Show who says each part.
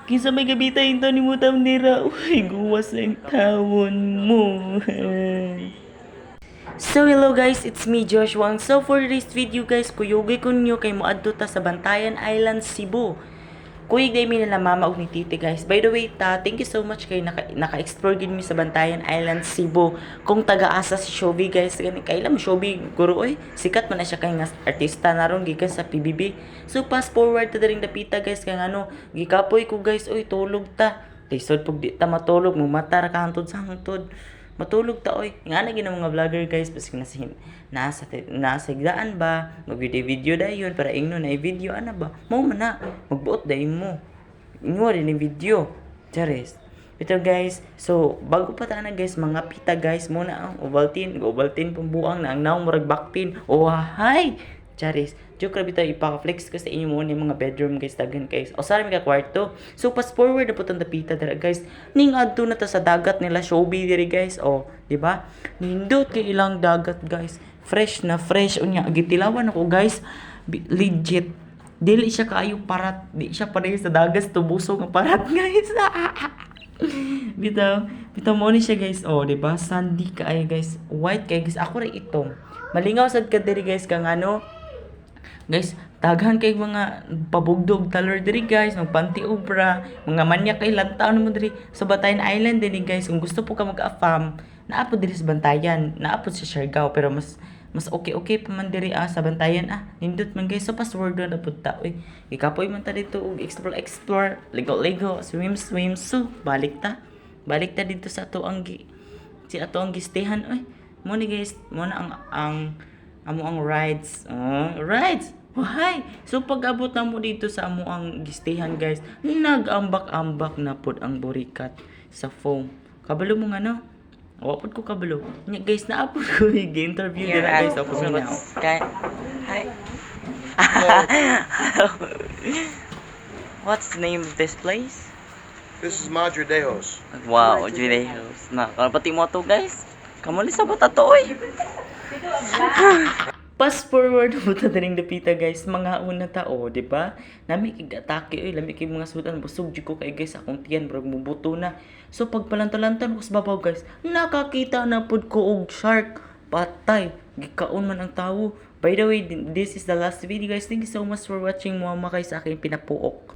Speaker 1: Kinsa may gabita yung ni mo tam nira. Uy, guwas ang tawon mo. So hello guys, it's me Joshua. So for this video guys, kuyugay ko nyo kay moadto ta sa Bantayan Island, Cebu. Kuyig day mi nila mama ug ni titi guys. By the way thank you so much kay naka-explore gid mi sa Bantayan Island, Cebu. Kung taga-asa si Shobi guys, gani kailan mo Shobi guro oy. Sikat man na siya kay nga artista naron gikan sa PBB. So fast forward ta diring dapita guys kay ano, gikapoy ko guys, oy tulog ta. Lisod pug di ta matulog, mo mata ra ka hangtod sa hangtod. Matulog ta oy. Nga na gina mga vlogger guys, basig nasa higdaan ba, mag-video dayon para ingno na i-video ana ba. Mao man na magbuot dayon mo. Inyo rin yung video. Charis. Ito guys, so bago pa ta na guys, mga pita guys muna ang Ovaltine pambuang na ang naong murag backpin. Oh hi. Charis. Joke ra bitaw ipaka-flex ko sa inyo muna yung mga bedroom guys daghan guys. O sara mi ka kwarto. So fast forward na po tong dapita dira guys. Ning adto na ta sa dagat nila Shobi diri guys. O, di ba? Nindot kay ilang dagat guys. Fresh na fresh unya gitilawan ako guys. Legit. Dili siya kaayo parat. Di siya pareho sa dagat tubuso nga parat guys. bitaw mo ni siya guys. Oh, di ba? Sandy kaayo guys. White kay guys. Ako ra itong. Malingaw sad ka diri guys kang ano. Guys, daghan kay mga pabugdog talor diri guys, magpanti obra, mga manyak kay lantaw mo diri sa Bantayan Island din guys. Kung gusto po ka mag-afam, naapod diri sa Bantayan, naapod sa Siargao pero mas okay pa man diri sa Bantayan nindot man guys. So password na pud ta oy. Ikapoy man ta dito og explore, ligo, swim. So balik ta dito sa ato ang gistehan oy. Mo ni guys, mo na ang rides. Rides. Why? So pag-abot na mo dito sa amo ang gistehan guys, nag-ambak-ambak na pod ang burikat sa foam. Kabalo mo nga no? Wapod ko kabalo. Nya guys, naapod ko i-interview dira guys ako now. Hi. What's the name of this place?
Speaker 2: This is Madre Dejos.
Speaker 1: Wow, Dejos. Na, pati mo to guys. Kamali sa bata to oy. Fast forward mo ta diring dapita guys, mga una tao, di ba? Nami kigatake oy, lami kay mga sudan busog jud ko kay guys akong tiyan bro mubuto na. So pagpalantalantan ko sa babaw guys, nakakita na pud ko og shark. Patay, gikaon man ang tawo. By the way, this is the last video guys. Thank you so much for watching mo kay sa akin pinapuok.